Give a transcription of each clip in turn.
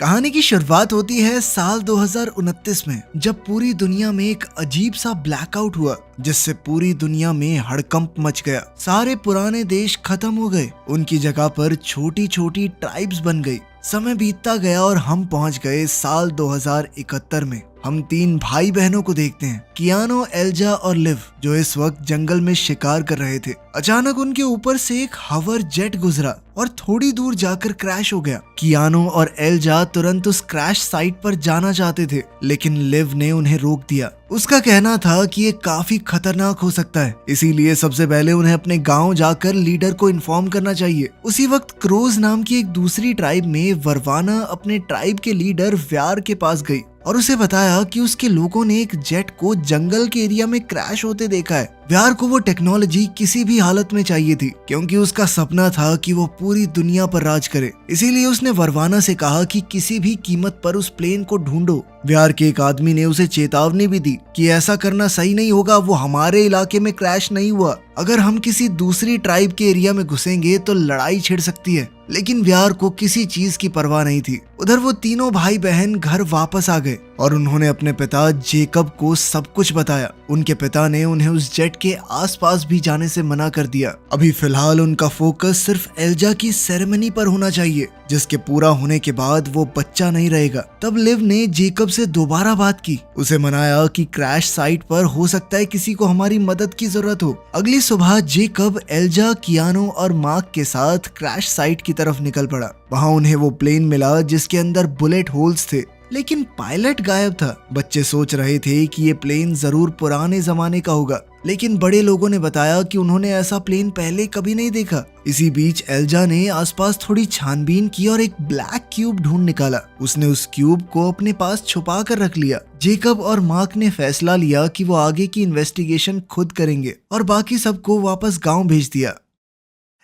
कहानी की शुरुआत होती है साल 2029 में, जब पूरी दुनिया में एक अजीब सा ब्लैकआउट हुआ जिससे पूरी दुनिया में हड़कंप मच गया। सारे पुराने देश खत्म हो गए, उनकी जगह पर छोटी छोटी ट्राइब्स बन गई। समय बीतता गया और हम पहुंच गए साल 2071 में। हम तीन भाई बहनों को देखते हैं, कियानो, एल्जा और लिव, जो इस वक्त जंगल में शिकार कर रहे थे। अचानक उनके ऊपर से एक हवर जेट गुजरा और थोड़ी दूर जाकर क्रैश हो गया। कियानो और एल्जा तुरंत उस क्रैश साइट पर जाना चाहते थे, लेकिन लिव ने उन्हें रोक दिया। उसका कहना था कि ये काफी खतरनाक हो सकता है, इसीलिए सबसे पहले उन्हें अपने गांव जाकर लीडर को इन्फॉर्म करना चाहिए। उसी वक्त क्रोज नाम की एक दूसरी ट्राइब में वर्वाना अपने ट्राइब के लीडर व्यार के पास गई और उसे बताया कि उसके लोगों ने एक जेट को जंगल के एरिया में क्रैश होते देखा है। व्यार को वो टेक्नोलॉजी किसी भी हालत में चाहिए थी, क्योंकि उसका सपना था कि वो पूरी दुनिया पर राज करे। इसीलिए उसने वर्वाना से कहा कि किसी भी कीमत पर उस प्लेन को ढूंढो। व्यार के एक आदमी ने उसे चेतावनी भी दी कि ऐसा करना सही नहीं होगा, वो हमारे इलाके में क्रैश नहीं हुआ। अगर हम किसी दूसरी ट्राइब के एरिया में घुसेंगे तो लड़ाई छिड़ सकती है। लेकिन व्यार को किसी चीज की परवाह नहीं थी। उधर वो तीनों भाई बहन घर वापस आ गए और उन्होंने अपने पिता जेकब को सब कुछ बताया। उनके पिता ने उन्हें उस जेट के आसपास भी जाने से मना कर दिया। अभी फिलहाल उनका फोकस सिर्फ एल्जा की सेरेमनी पर होना चाहिए, जिसके पूरा होने के बाद वो बच्चा नहीं रहेगा। तब लिव ने जेकब से दोबारा बात की, उसे मनाया कि क्रैश साइट पर हो सकता है किसी को हमारी मदद की जरूरत हो। अगली सुबह जेकब, एल्जा, कियानो और मार्क के साथ क्रैश साइट की तरफ निकल पड़ा। वहाँ उन्हें वो प्लेन मिला जिसके अंदर बुलेट होल्स थे, लेकिन पायलट गायब था। बच्चे सोच रहे थे कि ये प्लेन जरूर पुराने जमाने का होगा, लेकिन बड़े लोगों ने बताया कि उन्होंने ऐसा प्लेन पहले कभी नहीं देखा। इसी बीच एल्जा ने आसपास थोड़ी छानबीन की और एक ब्लैक क्यूब ढूंढ निकाला। उसने उस क्यूब को अपने पास छुपा कर रख लिया। जेकब और मार्क ने फैसला लिया कि वो आगे की इन्वेस्टिगेशन खुद करेंगे और बाकी सबको वापस गांव भेज दिया।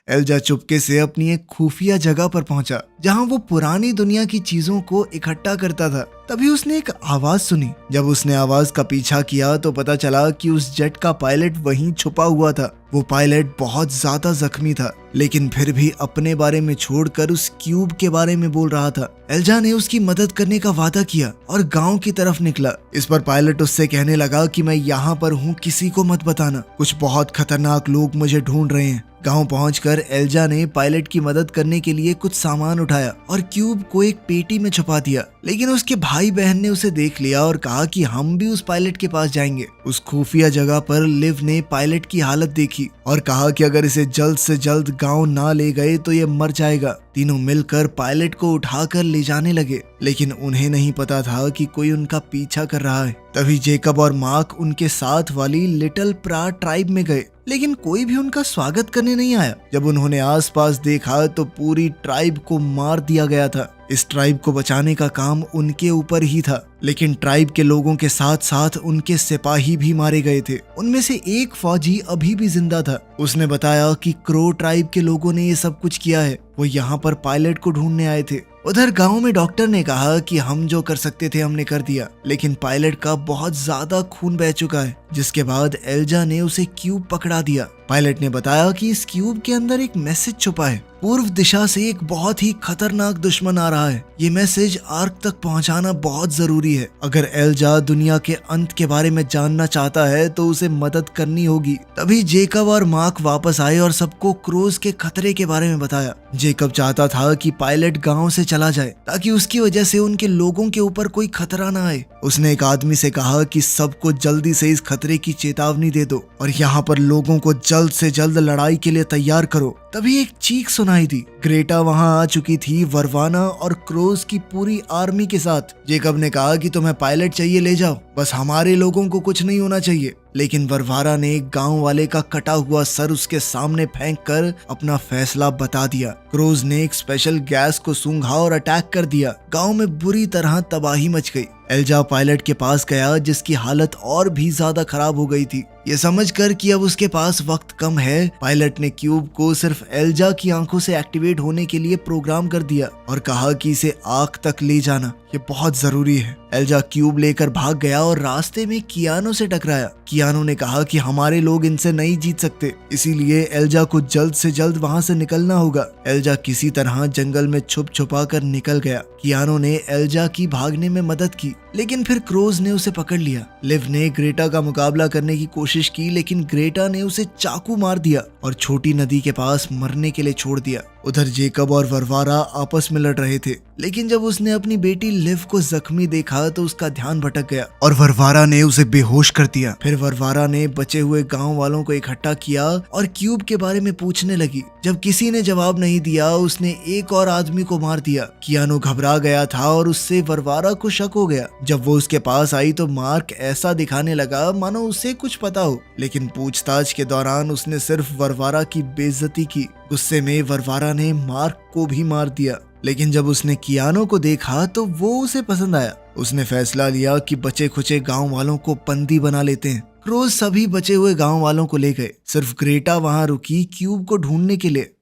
एल्जा चुपके से अपनी एक खुफिया जगह पर पहुंचा, जहां वो पुरानी दुनिया की चीजों को इकट्ठा करता था। तभी उसने एक आवाज सुनी। जब उसने आवाज का पीछा किया तो पता चला कि उस जेट का पायलट वहीं छुपा हुआ था। वो पायलट बहुत ज्यादा जख्मी था, लेकिन फिर भी अपने बारे में छोड़कर उस क्यूब के बारे में बोल रहा था। एल्जा ने उसकी मदद करने का वादा किया और गांव की तरफ निकला। इस पर पायलट उससे कहने लगा कि मैं यहाँ पर हूँ, किसी को मत बताना, कुछ बहुत खतरनाक लोग मुझे ढूंढ रहे हैं। गांव पहुंचकर एल्जा ने पायलट की मदद करने के लिए कुछ सामान उठाया और क्यूब को एक पेटी में छुपा दिया। लेकिन उसके भाई बहन ने उसे देख लिया और कहा कि हम भी उस पायलट के पास जाएंगे। उस खुफिया जगह पर लिव ने पायलट की हालत देखी और कहा कि अगर इसे जल्द से जल्द गांव ना ले गए तो ये मर जाएगा। तीनों मिलकर पायलट को उठाकर ले जाने लगे, लेकिन उन्हें नहीं पता था कि कोई उनका पीछा कर रहा है। तभी जेकब और मार्क उनके साथ वाली लिटिल प्रा ट्राइब में गए, लेकिन कोई भी उनका स्वागत करने नहीं आया। जब उन्होंने आसपास देखा तो पूरी ट्राइब को मार दिया गया था। इस ट्राइब को बचाने का काम उनके ऊपर ही था, लेकिन ट्राइब के लोगों के साथ साथ उनके सिपाही भी मारे गए थे। उनमें से एक फौजी अभी भी जिंदा था। उसने बताया कि क्रो ट्राइब के लोगों ने ये सब कुछ किया है, वो यहाँ पर पायलट को ढूंढने आए थे। उधर गांव में डॉक्टर ने कहा कि हम जो कर सकते थे हमने कर दिया, लेकिन पायलट का बहुत ज्यादा खून बह चुका है। जिसके बाद एल्जा ने उसे क्यूब पकड़ा दिया। पायलट ने बताया कि इस क्यूब के अंदर एक मैसेज छुपा है। पूर्व दिशा से एक बहुत ही खतरनाक दुश्मन आ रहा है। ये मैसेज आर्क तक पहुंचाना बहुत जरूरी है। अगर एल्जा दुनिया के अंत के बारे में जानना चाहता है तो उसे मदद करनी होगी। तभी जेकब और मार्क वापस आए और सबको क्रोज के खतरे के बारे में बताया। जेकब चाहता था कि पायलट गांव से चला जाए ताकि उसकी वजह से उनके लोगों के ऊपर कोई खतरा ना आए। उसने एक आदमी से कहा कि सबको जल्दी से इस खतरे की चेतावनी दे दो और यहाँ पर लोगों को जल्द से जल्द लड़ाई के लिए तैयार करो। तभी एक चीख सुनाई दी। ग्रेटा वहां आ चुकी थी, वर्वाना और क्रोज की पूरी आर्मी के साथ। जेकब ने कहा कि तुम्हें पायलट चाहिए, ले जाओ, बस हमारे लोगों को कुछ नहीं होना चाहिए। लेकिन वर्वारा ने एक गांव वाले का कटा हुआ सर उसके सामने फेंक कर अपना फैसला बता दिया। क्रोज ने एक स्पेशल गैस को सूंघा और अटैक कर दिया। गांव में बुरी तरह तबाही मच गई। एल्जा पायलट के पास गया, जिसकी हालत और भी ज्यादा खराब हो गई थी। ये समझकर कि अब उसके पास वक्त कम है, पायलट ने क्यूब को सिर्फ एल्जा की आंखों से एक्टिवेट होने के लिए प्रोग्राम कर दिया और कहा कि इसे आग तक ले जाना ये बहुत जरूरी है। एल्जा क्यूब लेकर भाग गया और रास्ते में कियानो से टकराया। कियानो ने कहा कि हमारे लोग इनसे नहीं जीत सकते, इसीलिए एल्जा को जल्द से जल्द वहां से निकलना होगा। एल्जा किसी तरह जंगल में छुप छुपा कर निकल गया। कियानो ने एल्जा की भागने में मदद की, लेकिन फिर क्रोज ने उसे पकड़ लिया। लिव ने ग्रेटा का मुकाबला करने की कोशिश की, लेकिन ग्रेटा ने उसे चाकू मार दिया और छोटी नदी के पास मरने के लिए छोड़ दिया। उधर जेकब और वरवारा आपस में लड़ रहे थे, लेकिन जब उसने अपनी बेटी लिव को जख्मी देखा तो उसका ध्यान भटक गया और वरवारा ने उसे बेहोश कर दिया। फिर वरवारा ने बचे हुए गांव वालों को इकट्ठा किया और क्यूब के बारे में पूछने लगी। जब किसी ने जवाब नहीं दिया, उसने एक और आदमी को मार दिया। कियानो घबरा गया था और उससे वरवारा को शक हो गया। जब वो उसके पास आई तो मार्क ऐसा दिखाने लगा मानो उसे कुछ पता हो, लेकिन पूछताछ के दौरान उसने सिर्फ वरवारा की बेइज्जती की। गुस्से में वरवारा ने मार्क को भी मार दिया, लेकिन जब उसने कियानो को देखा तो वो उसे पसंद आया। उसने फैसला लिया कि बचे खुचे गांव वालों को बंदी बना लेते हैं। क्रोज सभी बचे हुए गांव वालों को ले गए, सिर्फ ग्रेटा वहां रुकी क्यूब को ढूंढने के लिए।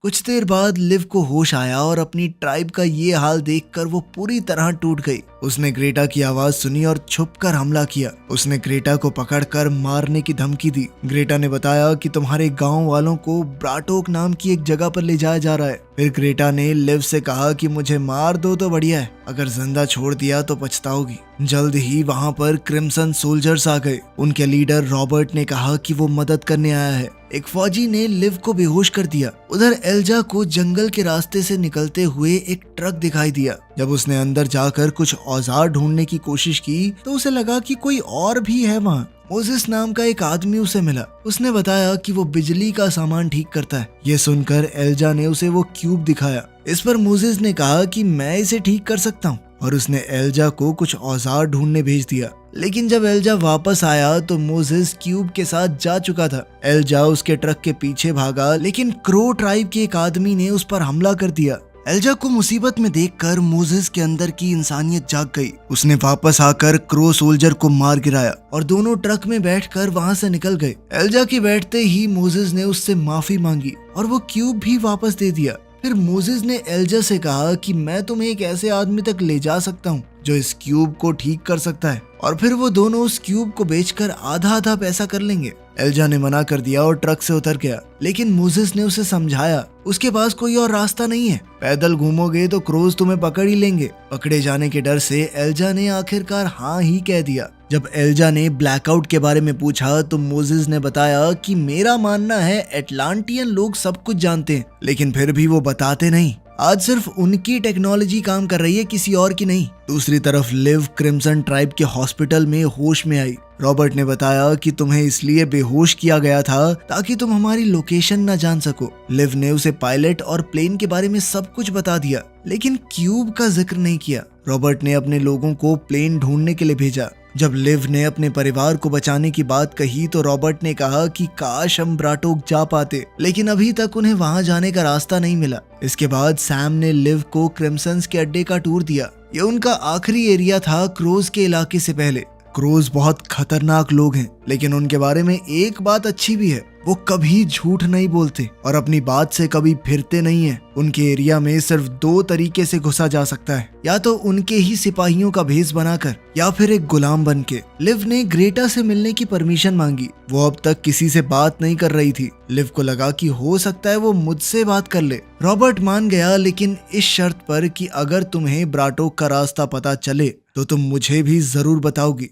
कुछ देर बाद लिव को होश आया और अपनी ट्राइब का ये हाल देखकर वो पूरी तरह टूट गई। उसने ग्रेटा की आवाज सुनी और छुपकर हमला किया। उसने ग्रेटा को पकड़कर मारने की धमकी दी। ग्रेटा ने बताया कि तुम्हारे गांव वालों को ब्राटोक नाम की एक जगह पर ले जाया जा रहा है। फिर ग्रेटा ने लिव से कहा कि मुझे मार दो तो बढ़िया है, अगर जिंदा छोड़ दिया तो पछताओगी। जल्द ही वहां पर क्रिम्सन सोल्जर्स आ गए। उनके लीडर रॉबर्ट ने कहा कि वो मदद करने आया है। एक फौजी ने लिव को बेहोश कर दिया। उधर एल्जा को जंगल के रास्ते से निकलते हुए एक ट्रक दिखाई दिया। जब उसने अंदर जाकर कुछ औजार ढूंढने की कोशिश की तो उसे लगा कि कोई और भी है वहाँ। मोजेस नाम का एक आदमी उसे मिला। उसने बताया कि वो बिजली का सामान ठीक करता है। ये सुनकर एल्जा ने उसे वो क्यूब दिखाया। इस पर मोजेस ने कहा कि मैं इसे ठीक कर सकता हूँ और उसने एल्जा को कुछ औजार ढूंढने भेज दिया। लेकिन जब एल्जा वापस आया तो मोजेस क्यूब के साथ जा चुका था। एल्जा उसके ट्रक के पीछे भागा, लेकिन क्रो ट्राइब के एक आदमी ने उस पर हमला कर दिया। एल्जा को मुसीबत में देखकर मोजेस के अंदर की इंसानियत जाग गई। उसने वापस आकर क्रो सोल्जर को मार गिराया और दोनों ट्रक में बैठकर वहां से निकल गए। एल्जा के बैठते ही मोजेस ने उससे माफी मांगी और वो क्यूब भी वापस दे दिया। फिर मोजेस ने एल्जा से कहा कि मैं तुम्हें एक ऐसे आदमी तक ले जा सकता हूँ जो इस क्यूब को ठीक कर सकता है, और फिर वो दोनों उस क्यूब को बेचकर आधा आधा पैसा कर लेंगे। एल्जा ने मना कर दिया और ट्रक से उतर गया, लेकिन मोजेस ने उसे समझाया उसके पास कोई और रास्ता नहीं है। पैदल घूमोगे तो क्रोज तुम्हें पकड़ ही लेंगे। पकड़े जाने के डर से एल्जा ने आखिरकार हाँ ही कह दिया। जब एल्जा ने ब्लैकआउट के बारे में पूछा तो मोजेस ने बताया कि मेरा मानना है एटलांटियन लोग सब कुछ जानते हैं, लेकिन फिर भी वो बताते नहीं। आज सिर्फ उनकी टेक्नोलॉजी काम कर रही है, किसी और की नहीं। दूसरी तरफ लिव क्रिम्सन ट्राइब के हॉस्पिटल में होश में आई। रॉबर्ट ने बताया कि तुम्हें इसलिए बेहोश किया गया था ताकि तुम हमारी लोकेशन न जान सको। लिव ने उसे पायलट और प्लेन के बारे में सब कुछ बता दिया, लेकिन क्यूब का जिक्र नहीं किया। रॉबर्ट ने अपने लोगों को प्लेन ढूंढने के लिए भेजा। जब लिव ने अपने परिवार को बचाने की बात कही तो रॉबर्ट ने कहा कि काश हम ब्राटोक जा पाते, लेकिन अभी तक उन्हें वहां जाने का रास्ता नहीं मिला। इसके बाद सैम ने लिव को क्रिम्सन्स के अड्डे का टूर दिया। ये उनका आखिरी एरिया था क्रोज के इलाके से पहले। क्रोज बहुत खतरनाक लोग हैं, लेकिन उनके बारे में एक बात अच्छी भी है, वो कभी झूठ नहीं बोलते और अपनी बात से कभी फिरते नहीं हैं। उनके एरिया में सिर्फ दो तरीके से घुसा जा सकता है, या तो उनके ही सिपाहियों का भेष बनाकर या फिर एक गुलाम बनके। लिव ने ग्रेटा से मिलने की परमिशन मांगी। वो अब तक किसी से बात नहीं कर रही थी। लिव को लगा कि हो सकता है वो मुझसे बात कर ले। रॉबर्ट मान गया, लेकिन इस शर्त पर कि अगर तुम्हें ब्राटोक का रास्ता पता चले तो तुम मुझे भी जरूर बताओगी।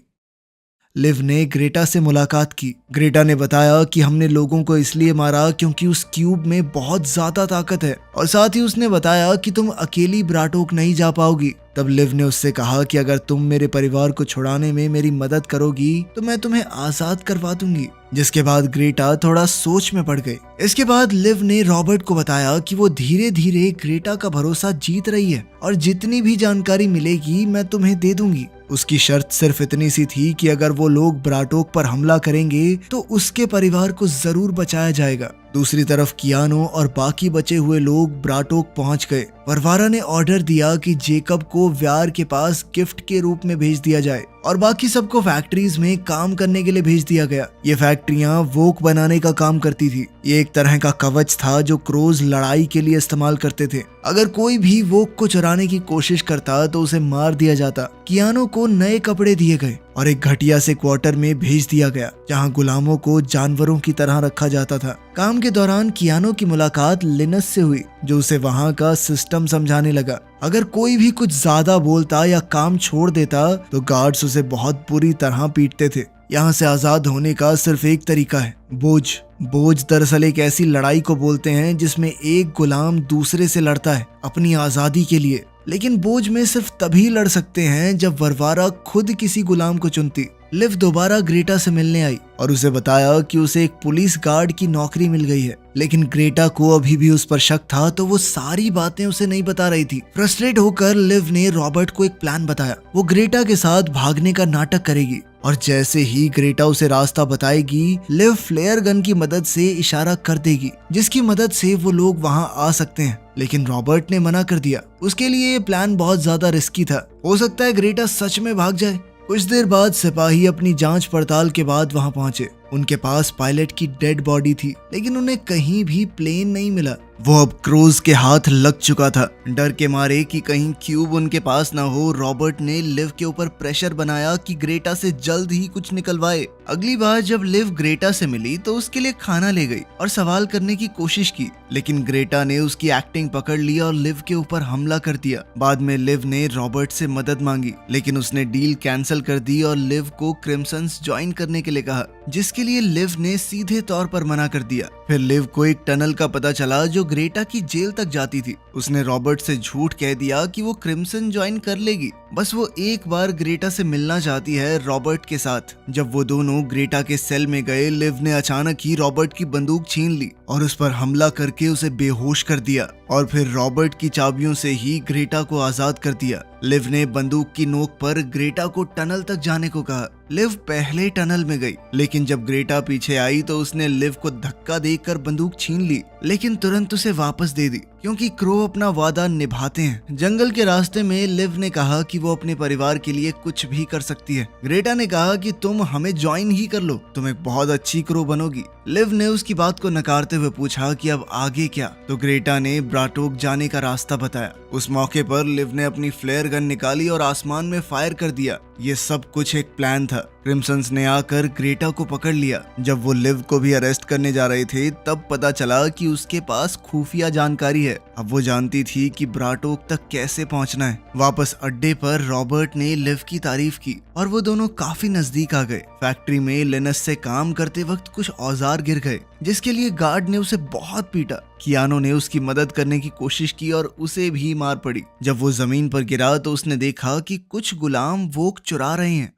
लिव ने ग्रेटा से मुलाकात की। ग्रेटा ने बताया कि हमने लोगों को इसलिए मारा क्योंकि उस क्यूब में बहुत ज्यादा ताकत है, और साथ ही उसने बताया कि तुम अकेली ब्राटोक नहीं जा पाओगी। तब लिव ने उससे कहा कि अगर तुम मेरे परिवार को छुड़ाने में मेरी मदद करोगी तो मैं तुम्हें आजाद करवा दूंगी। जिसके बाद ग्रेटा थोड़ा सोच में पड़ गई। इसके बाद लिव ने रॉबर्ट को बताया कि वो धीरे धीरे ग्रेटा का भरोसा जीत रही है और जितनी भी जानकारी मिलेगी मैं तुम्हें दे दूंगी। उसकी शर्त सिर्फ इतनी सी थी कि अगर वो लोग ब्राटोक पर हमला करेंगे तो उसके परिवार को जरूर बचाया जाएगा। दूसरी तरफ कियानो और बाकी बचे हुए लोग ब्राटोक पहुंच गए। वरवारा ने ऑर्डर दिया कि जेकब को व्यार के पास गिफ्ट के रूप में भेज दिया जाए और बाकी सबको फैक्ट्रीज में काम करने के लिए भेज दिया गया। ये फैक्ट्रियां वोक बनाने का काम करती थी। ये एक तरह का कवच था जो क्रोज लड़ाई के लिए इस्तेमाल करते थे। अगर कोई भी वोक को चुराने की कोशिश करता तो उसे मार दिया जाता। कियानो को नए कपड़े दिए गए और एक घटिया से क्वार्टर में भेज दिया गया जहां गुलामों को जानवरों की तरह रखा जाता था। काम के दौरान कियानो की मुलाकात लिनस से हुई जो उसे वहां का सिस्टम समझाने लगा। अगर कोई भी कुछ ज्यादा बोलता या काम छोड़ देता तो गार्ड्स उसे बहुत बुरी तरह पीटते थे। यहाँ से आजाद होने का सिर्फ एक तरीका है, बोझ। बोझ दरअसल एक ऐसी लड़ाई को बोलते हैं जिसमें एक गुलाम दूसरे से लड़ता है अपनी आजादी के लिए। लेकिन बोझ में सिर्फ तभी लड़ सकते हैं जब वरवारा खुद किसी गुलाम को चुनती। लिव दोबारा ग्रेटा से मिलने आई और उसे बताया कि उसे एक पुलिस गार्ड की नौकरी मिल गई है। लेकिन ग्रेटा को अभी भी उस पर शक था तो वो सारी बातें उसे नहीं बता रही थी। फ्रस्ट्रेट होकर लिव ने रॉबर्ट को एक प्लान बताया। वो ग्रेटा के साथ भागने का नाटक करेगी और जैसे ही ग्रेटा उसे रास्ता बताएगी, लिव फ्लेयर गन की मदद से इशारा कर देगी जिसकी मदद से वो लोग वहां आ सकते हैं। लेकिन रॉबर्ट ने मना कर दिया। उसके लिए ये प्लान बहुत ज्यादा रिस्की था। हो सकता है ग्रेटा सच में भाग जाए। कुछ देर बाद सिपाही अपनी जांच पड़ताल के बाद वहां पहुंचे। उनके पास पायलट की डेड बॉडी थी लेकिन उन्हें कहीं भी प्लेन नहीं मिला। वो अब क्रूज के हाथ लग चुका था। डर के मारे कि कहीं क्यूब उनके पास ना हो, रॉबर्ट ने लिव के ऊपर प्रेशर बनाया कि ग्रेटा से जल्द ही कुछ निकलवाए। अगली बार जब लिव ग्रेटा से मिली तो उसके लिए खाना ले गई और सवाल करने की कोशिश की, लेकिन ग्रेटा ने उसकी एक्टिंग पकड़ ली और लिव के ऊपर हमला कर दिया। बाद में लिव ने रॉबर्ट से मदद मांगी लेकिन उसने डील कैंसिल कर दी और लिव को क्रिम्संस ज्वाइन करने के लिए कहा, जिसके लिए लिव ने सीधे तौर पर मना कर दिया। फिर लिव को एक टनल का पता चला जो ग्रेटा की जेल तक जाती थी। उसने रॉबर्ट से झूठ कह दिया कि वो क्रिम्सन ज्वाइन कर लेगी, बस वो एक बार ग्रेटा से मिलना चाहती है रॉबर्ट के साथ। जब वो दोनों ग्रेटा के सेल में गए, लिव ने अचानक ही रॉबर्ट की बंदूक छीन ली और उस पर हमला करके उसे बेहोश कर दिया और फिर रॉबर्ट की चाबियों से ही ग्रेटा को आजाद कर दिया। लिव ने बंदूक की नोक पर ग्रेटा को टनल तक जाने को कहा। लिव पहले टनल में गई लेकिन जब ग्रेटा पीछे आई तो उसने लिव को धक्का देकर बंदूक छीन ली लेकिन तुरंत उसे वापस दे दी क्योंकि क्रो अपना वादा निभाते हैं। जंगल के रास्ते में लिव ने कहा कि वो अपने परिवार के लिए कुछ भी कर सकती है। ग्रेटा ने कहा कि तुम हमें ज्वाइन ही कर लो, तुम एक बहुत अच्छी क्रो बनोगी। लिव ने उसकी बात को नकारते हुए पूछा कि अब आगे क्या, तो ग्रेटा ने ब्राटोक जाने का रास्ता बताया। उस मौके पर लिव ने अपनी फ्लेयर गन निकाली और आसमान में फायर कर दिया। ये सब कुछ एक प्लान था। क्रिम्संस ने आकर ग्रेटा को पकड़ लिया। जब वो लिव को भी अरेस्ट करने जा रहे थे तब पता चला कि उसके पास खुफिया जानकारी है। अब वो जानती थी कि ब्राटोक तक कैसे पहुंचना है। वापस अड्डे पर रॉबर्ट ने लिव की तारीफ की और वो दोनों काफी नजदीक आ गए। फैक्ट्री में लिनस से काम करते वक्त कुछ औजार गिर गए जिसके लिए गार्ड ने उसे बहुत पीटा। कियानो ने उसकी मदद करने की कोशिश की और उसे भी मार पड़ी। जब वो जमीन पर गिरा तो उसने देखा कि कुछ गुलाम वोक चुरा रहे हैं।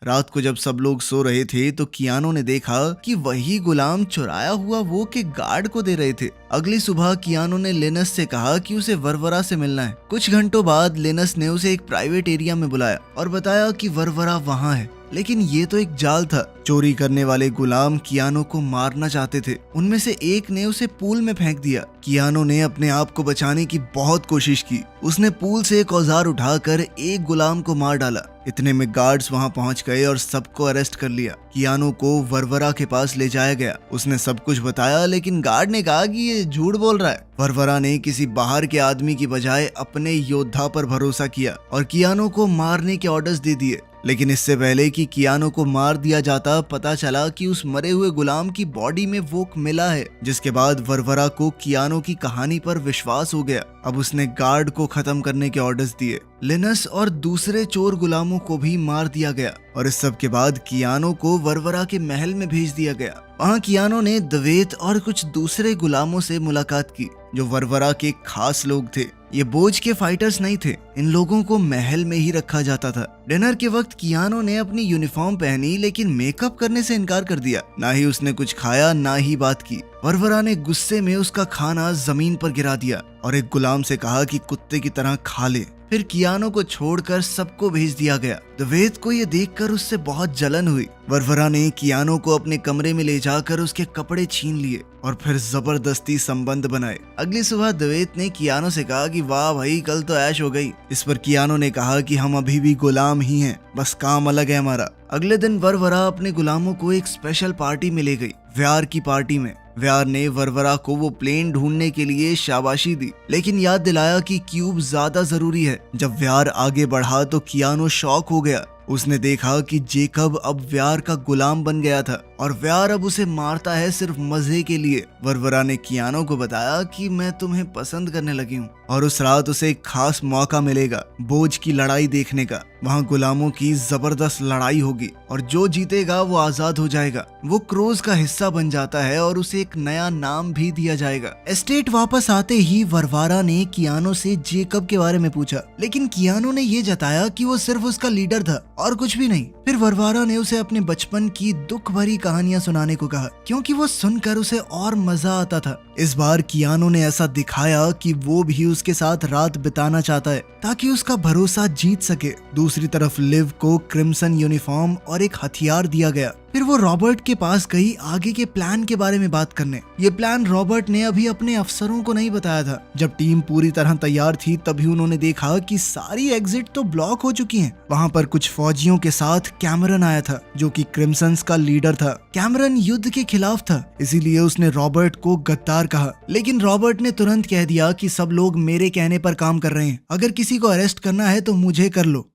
रात को जब सब लोग सो रहे थे तो कियानो ने देखा कि वही गुलाम चुराया हुआ वो के गार्ड को दे रहे थे। अगली सुबह कियानो ने लिनस से कहा कि उसे वरवरा से मिलना है। कुछ घंटों बाद लिनस ने उसे एक प्राइवेट एरिया में बुलाया और बताया कि वरवरा वहां है, लेकिन ये तो एक जाल था। चोरी करने वाले गुलाम कियानो को मारना चाहते थे। उनमें से एक ने उसे पूल में फेंक दिया। कियानो ने अपने आप को बचाने की बहुत कोशिश की। उसने पूल से एक औजार उठाकर एक गुलाम को मार डाला। इतने में गार्ड्स वहां पहुंच गए और सबको अरेस्ट कर लिया। कियानो को वरवरा के पास ले जाया गया। उसने सब कुछ बताया लेकिन गार्ड ने कहा कि ये झूठ बोल रहा है। वरवरा ने किसी बाहर के आदमी की बजाय अपने योद्धा पर भरोसा किया और कियानो को मारने के ऑर्डर्स दे दिए। लेकिन इससे पहले कि कियानो को मार दिया जाता, पता चला कि उस मरे हुए गुलाम की बॉडी में वोक मिला है, जिसके बाद वरवरा को कियानो की कहानी पर विश्वास हो गया। अब उसने गार्ड को खत्म करने के ऑर्डर्स दिए। लिनस और दूसरे चोर गुलामों को भी मार दिया गया और इस सब के बाद कियानो को वरवरा के महल में भेज दिया गया। वहाँ कियानो ने दवेत और कुछ दूसरे गुलामों से मुलाकात की जो वरवरा के खास लोग थे। ये बोझ के फाइटर्स नहीं थे। इन लोगों को महल में ही रखा जाता था। डिनर के वक्त कियानो ने अपनी यूनिफॉर्म पहनी लेकिन मेकअप करने से इनकार कर दिया। ना ही उसने कुछ खाया ना ही बात की। वरवरा ने गुस्से में उसका खाना जमीन पर गिरा दिया और एक गुलाम से कहा कि कुत्ते की तरह खा ले। फिर कियानो को छोड़कर सबको भेज दिया गया। द्वैत को ये देखकर उससे बहुत जलन हुई। वरवरा ने कियानो को अपने कमरे में ले जाकर उसके कपड़े छीन लिए और फिर जबरदस्ती संबंध बनाए। अगली सुबह द्वैत ने कियानो से कहा कि वाह भाई, कल तो ऐश हो गई। इस पर कियानो ने कहा कि हम अभी भी गुलाम ही हैं, बस काम अलग है हमारा। अगले दिन वरवरा अपने गुलामों को एक स्पेशल पार्टी में ले गई, व्यार की पार्टी में। व्यार ने वरवरा को वो प्लेन ढूंढने के लिए शाबाशी दी, लेकिन याद दिलाया कि क्यूब ज्यादा जरूरी है। जब व्यार आगे बढ़ा तो कियानो शॉक हो गया। उसने देखा कि जेकब अब व्यार का गुलाम बन गया था और व्यार अब उसे मारता है सिर्फ मजे के लिए। वरवरा ने कियानो को बताया कि मैं तुम्हें पसंद करने लगी हूँ और उस रात उसे एक खास मौका मिलेगा बोझ की लड़ाई देखने का। वहाँ गुलामों की जबरदस्त लड़ाई होगी और जो जीतेगा वो आजाद हो जाएगा। वो क्रोज का हिस्सा बन जाता है और उसे एक नया नाम भी दिया जाएगा। एस्टेट वापस आते ही वरवरा ने कियानो से जेकब के बारे में पूछा, लेकिन कियानो ने ये जताया कि वो सिर्फ उसका लीडर था और कुछ भी नहीं। फिर वरवरा ने उसे अपने बचपन की दुख भरी कहानियां सुनाने को कहा, क्योंकि वो सुनकर उसे और मजा आता था। इस बार कियानो ने ऐसा दिखाया कि वो भी उसके साथ रात बिताना चाहता है ताकि उसका भरोसा जीत सके। दूसरी तरफ लिव को क्रिम्सन यूनिफॉर्म और एक हथियार दिया गया। फिर वो रॉबर्ट के पास गई आगे के प्लान के बारे में बात करने। ये प्लान रॉबर्ट ने अभी अपने अफसरों को नहीं बताया था। जब टीम पूरी तरह तैयार थी तभी उन्होंने देखा कि सारी एग्जिट तो ब्लॉक हो चुकी हैं। वहाँ पर कुछ फौजियों के साथ कैमरन आया था जो कि क्रिम्सन्स का लीडर था। कैमरन युद्ध के खिलाफ था, इसीलिए उसने रॉबर्ट को गद्दार कहा, लेकिन रॉबर्ट ने तुरंत कह दिया कि सब लोग मेरे कहने पर काम कर रहे हैं, अगर किसी को अरेस्ट करना है तो मुझे कर लो।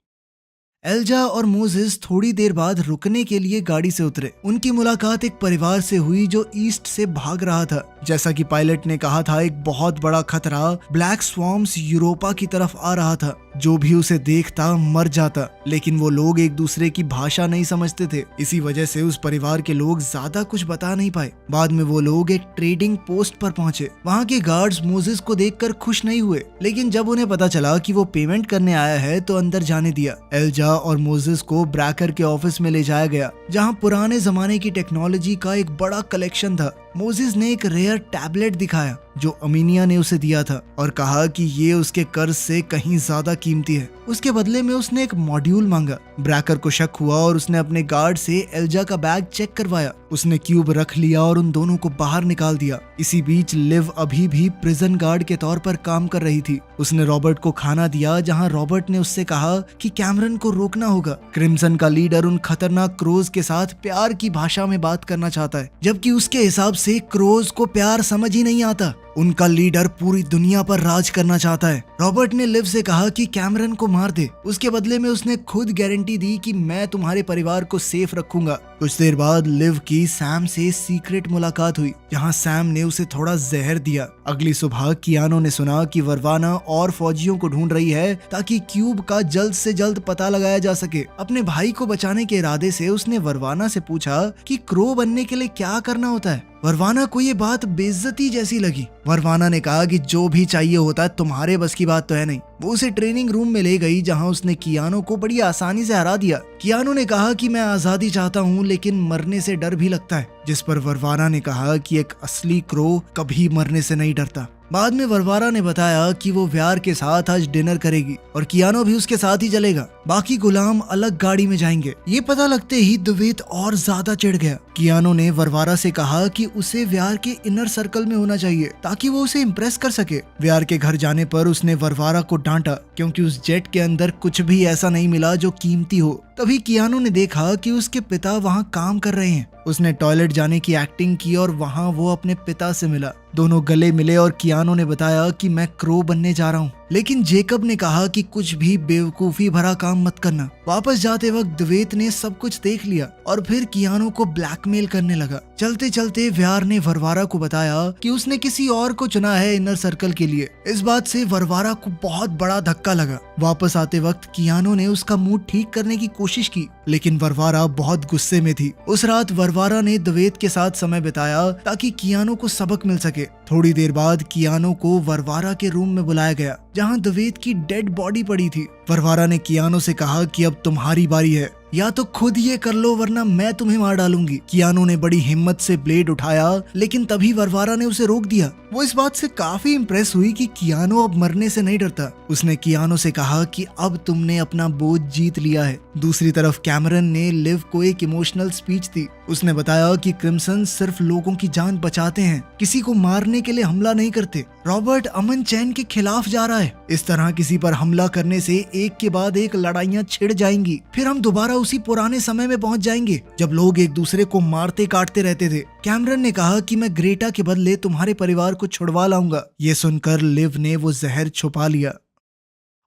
एल्जा और मोजेस थोड़ी देर बाद रुकने के लिए गाड़ी से उतरे। उनकी मुलाकात एक परिवार से हुई जो ईस्ट से भाग रहा था। जैसा कि पायलट ने कहा था, एक बहुत बड़ा खतरा ब्लैक स्वॉर्म्स यूरोपा की तरफ आ रहा था। जो भी उसे देखता मर जाता, लेकिन वो लोग एक दूसरे की भाषा नहीं समझते थे। इसी वजह से उस परिवार के लोग ज्यादा कुछ बता नहीं पाए। बाद में वो लोग एक ट्रेडिंग पोस्ट पर पहुंचे। वहाँ के गार्ड्स मोजेस को देखकर खुश नहीं हुए, लेकिन जब उन्हें पता चला कि वो पेमेंट करने आया है तो अंदर जाने दिया। एल्जा और मोजेस को ब्रैकर के ऑफिस में ले जाया गया, जहां पुराने जमाने की टेक्नोलॉजी का एक बड़ा कलेक्शन था। मोजेस ने एक रेयर टैबलेट दिखाया जो अमीनिया ने उसे दिया था और कहा कि ये उसके कर्ज से कहीं ज्यादा कीमती है। उसके बदले में उसने एक मॉड्यूल मांगा। ब्रैकर को शक हुआ और उसने अपने गार्ड से एल्जा का बैग चेक करवाया। उसने क्यूब रख लिया और उन दोनों को बाहर निकाल दिया। इसी बीच लिव अभी भी प्रिजन गार्ड के तौर पर काम कर रही थी। उसने रॉबर्ट को खाना दिया, जहां रॉबर्ट ने उससे कहा कि कैमरन को रोकना होगा। क्रिम्सन का लीडर उन खतरनाक क्रोज के साथ प्यार की भाषा में बात करना चाहता है, जबकि उसके हिसाब से क्रोज को प्यार समझ ही नहीं आता। उनका लीडर पूरी दुनिया पर राज करना चाहता है। रॉबर्ट ने लिव से कहा कि कैमरन को मार दे। उसके बदले में उसने खुद गारंटी दी कि मैं तुम्हारे परिवार को सेफ रखूंगा। कुछ देर बाद लिव की सैम से सीक्रेट मुलाकात हुई, जहां सैम ने उसे थोड़ा जहर दिया। अगली सुबह कियानो ने सुना कि वरवाना और फौजियों को ढूंढ रही है ताकि क्यूब का जल्द से जल्द पता लगाया जा सके। अपने भाई को बचाने के इरादे से उसने वरवाना से पूछा कि क्रो बनने के लिए क्या करना होता है। वरवाना को ये बात बेइज्जती जैसी लगी। वरवाना ने कहा कि जो भी चाहिए होता है तुम्हारे बस की बात तो है नहीं। वो उसे ट्रेनिंग रूम में ले गई, जहां उसने कियानो को बड़ी आसानी से हरा दिया। कियानो ने कहा कि मैं आजादी चाहता हूँ, लेकिन मरने से डर भी लगता है, जिस पर वरवाना ने कहा कि एक असली क्रो कभी मरने से नहीं डरता। बाद में वरवारा ने बताया कि वो व्यार के साथ आज डिनर करेगी और कियानो भी उसके साथ ही चलेगा। बाकी गुलाम अलग गाड़ी में जाएंगे। ये पता लगते ही द्वैत और ज्यादा चिढ़ गया। कियानो ने वरवारा से कहा कि उसे व्यार के इनर सर्कल में होना चाहिए ताकि वो उसे इम्प्रेस कर सके। व्यार के घर जाने पर उसने वरवारा को डांटा, क्योंकि उस जेट के अंदर कुछ भी ऐसा नहीं मिला जो कीमती हो। तभी कियानो ने देखा कि उसके पिता वहाँ काम कर रहे हैं। उसने टॉयलेट जाने की एक्टिंग की और वहाँ वो अपने पिता से मिला। दोनों गले मिले और कियानो ने बताया कि मैं क्रो बनने जा रहा हूँ, लेकिन जेकब ने कहा कि कुछ भी बेवकूफी भरा काम मत करना। वापस जाते वक्त द्वैत ने सब कुछ देख लिया और फिर कियानो को ब्लैकमेल करने लगा। चलते चलते व्यार ने वरवारा को बताया कि उसने किसी और को चुना है इनर सर्कल के लिए। इस बात से वरवारा को बहुत बड़ा धक्का लगा। वापस आते वक्त कियानो ने उसका मूड ठीक करने की कोशिश की, लेकिन वरवारा बहुत गुस्से में थी। उस रात वरवारा ने द्वैत के साथ समय बिताया ताकि कियानो को सबक मिल सके। थोड़ी देर बाद कियानो को वरवारा के रूम में बुलाया गया, जहां द्वैत की डेड बॉडी पड़ी थी। वरवारा ने कियानो से कहा कि अब तुम्हारी बारी है, या तो खुद ये कर लो वरना मैं तुम्हें मार डालूंगी। कियानो ने बड़ी हिम्मत से ब्लेड उठाया, लेकिन तभी वरवारा ने उसे रोक दिया। वो इस बात से काफी इम्प्रेस हुई कि कियानो अब मरने से नहीं डरता। उसने कियानो से कहा कि अब तुमने अपना बोझ जीत लिया है। दूसरी तरफ कैमरन ने लिव को एक इमोशनल स्पीच दी। उसने बताया कि क्रिम्सन सिर्फ लोगों की जान बचाते हैं, किसी को मारने के लिए हमला नहीं करते। रॉबर्ट अमन चैन के खिलाफ जा रहा है। इस तरह किसी पर हमला करने से एक के बाद एक लड़ाइयां छिड़ जाएंगी, फिर हम दोबारा उसी पुराने समय में पहुंच जाएंगे जब लोग एक दूसरे को मारते काटते रहते थे। कैमरन ने कहा कि मैं ग्रेटा के बदले तुम्हारे परिवार को छुड़वा लाऊंगा। ये सुनकर लिव ने वो जहर छुपा लिया।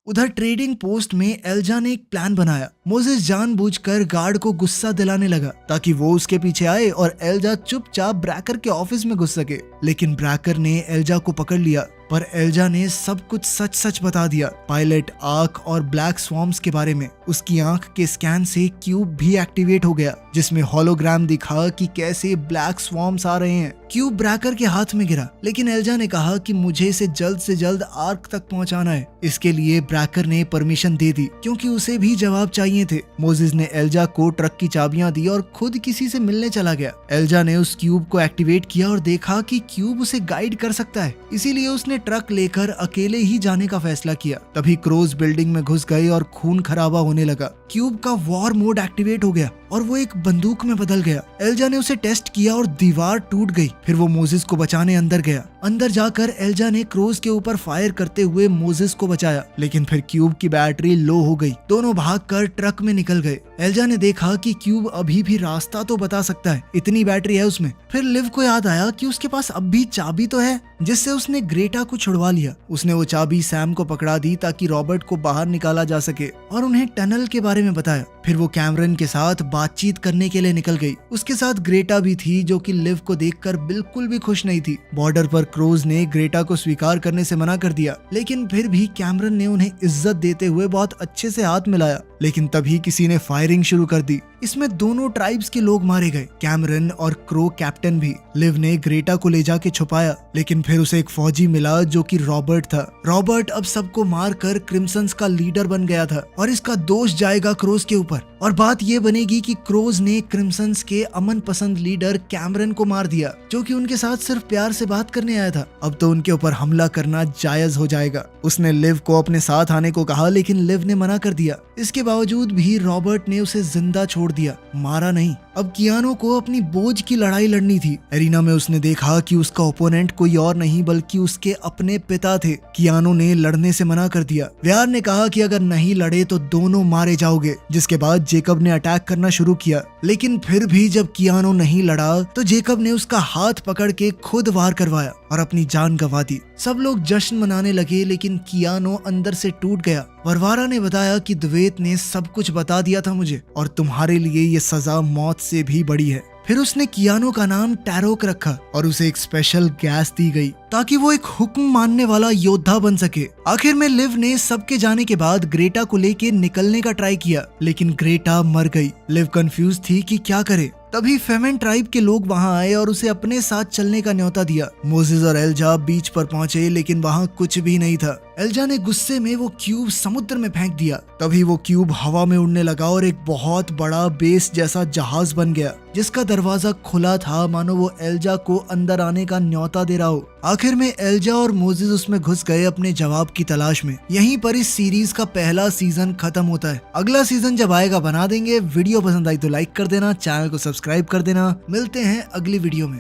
उधर ट्रेडिंग पोस्ट में एल्जा ने एक प्लान बनाया। मोजेस जानबूझकर गार्ड को गुस्सा दिलाने लगा ताकि वो उसके पीछे आए और एल्जा चुपचाप ब्रैकर के ऑफिस में घुस सके। लेकिन ब्रैकर ने एल्जा को पकड़ लिया, पर एल्जा ने सब कुछ सच सच बता दिया। पायलट आर्क और ब्लैक स्वॉर्म्स के बारे में। उसकी आंख के स्कैन से क्यूब भी एक्टिवेट हो गया, जिसमें होलोग्राम दिखा कि कैसे ब्लैक स्वॉर्म्स आ रहे हैं। क्यूब ब्रैकर के हाथ में गिरा, लेकिन एल्जा ने कहा कि मुझे इसे जल्द से जल्द आर्क तक पहुंचाना है। इसके लिए ब्रैकर ने परमिशन दे दी, क्योंकि उसे भी जवाब चाहिए थे। मोजेस ने एल्जा को ट्रक की चाबियां दी और खुद किसी से मिलने चला गया। एल्जा ने उस क्यूब को एक्टिवेट किया और देखा कि क्यूब उसे गाइड कर सकता है, इसीलिए उसने ट्रक लेकर अकेले ही जाने का फैसला किया। तभी क्रोज बिल्डिंग में घुस गए और खून खराबा होने लगा। क्यूब का वॉर मोड एक्टिवेट हो गया और वो एक बंदूक में बदल गया। एल्जा ने उसे टेस्ट किया और दीवार टूट गई। फिर वो मोजेस को बचाने अंदर गया। अंदर जाकर एल्जा ने क्रोज के ऊपर फायर करते हुए मोजेस को बचाया, लेकिन फिर क्यूब की बैटरी लो हो गई। दोनों भागकर ट्रक में निकल गए। एल्जा ने देखा कि क्यूब अभी भी रास्ता तो बता सकता है, इतनी बैटरी है उसमें। फिर लिव को याद आया कि उसके पास अब भी चाबी तो है, जिससे उसने ग्रेटा को छुड़वा लिया। उसने वो चाबी सैम को पकड़ा दी ताकि रॉबर्ट को बाहर निकाला जा सके और उन्हें टनल के बारे में बताया। फिर वो कैमरन के साथ बातचीत करने के लिए निकल गई। उसके साथ ग्रेटा भी थी, जो कि लिव को देखकर बिल्कुल भी खुश नहीं थी। बॉर्डर पर क्रोज ने ग्रेटा को स्वीकार करने से मना कर दिया, लेकिन फिर भी कैमरन ने उन्हें इज्जत देते हुए बहुत अच्छे से हाथ मिलाया। लेकिन तभी किसी ने फायरिंग शुरू कर दी। इसमें दोनों ट्राइब्स के लोग मारे गए, कैमरन और क्रो कैप्टन भी। लिव ने ग्रेटा को ले जाके छुपाया, लेकिन फिर उसे एक फौजी मिला जो कि रॉबर्ट था। रॉबर्ट अब सबको मारकर क्रिम्संस का लीडर बन गया था और इसका दोष जाएगा क्रोज के ऊपर। और बात ये बनेगी कि क्रोज ने क्रिम्संस के अमन पसंद लीडर कैमरन को मार दिया, जो कि उनके साथ सिर्फ प्यार से बात करने आया था। अब तो उनके ऊपर हमला करना जायज हो जाएगा। उसने लिव को अपने साथ आने को कहा, लेकिन लिव ने मना कर दिया। इसके बावजूद भी रॉबर्ट ने उसे जिंदा छोड़ दिया, मारा नहीं। अब कियानो को अपनी बोझ की लड़ाई लड़नी थी। एरिना में उसने देखा कि उसका ओपोनेंट कोई और नहीं बल्कि उसके अपने पिता थे। कियानो ने लड़ने से मना कर दिया। व्यार ने कहा कि अगर नहीं लड़े तो दोनों मारे जाओगे। जिसके बाद जेकब ने अटैक करना शुरू किया, लेकिन फिर भी जब कियानो नहीं लड़ा तो जेकब ने उसका हाथ पकड़ के खुद वार करवाया और अपनी जान गंवा दी। सब लोग जश्न मनाने लगे, लेकिन कियानो अंदर से टूट गया। वरवारा ने बताया कि द्वेत ने सब कुछ बता दिया था मुझे, और तुम्हारे लिए ये सजा मौत से भी बड़ी है। फिर उसने कियानो का नाम टैरोक रखा और उसे एक स्पेशल गैस दी गई ताकि वो एक हुक्म मानने वाला योद्धा बन सके। आखिर में लिव ने सबके जाने के बाद ग्रेटा को लेके निकलने का ट्राई किया, लेकिन ग्रेटा मर गई। लिव कंफ्यूज थी कि क्या करे। तभी फेमेन ट्राइब के लोग वहां आए और उसे अपने साथ चलने का न्योता दिया। मोजेस और एल्जा बीच पर पहुंचे, लेकिन वहां कुछ भी नहीं था। एल्जा ने गुस्से में वो क्यूब समुद्र में फेंक दिया। तभी वो क्यूब हवा में उड़ने लगा और एक बहुत बड़ा बेस जैसा जहाज बन गया, जिसका दरवाजा खुला था, मानो वो एल्जा को अंदर आने का न्योता दे रहा हो। आखिर में एल्जा और मोजेस उसमें घुस गए अपने जवाब की तलाश में। यहीं पर इस सीरीज का पहला सीजन खत्म होता है। अगला सीजन जब आएगा बना देंगे। वीडियो पसंद आई तो लाइक कर देना, चैनल को सब्सक्राइब कर देना। मिलते हैं अगली वीडियो में।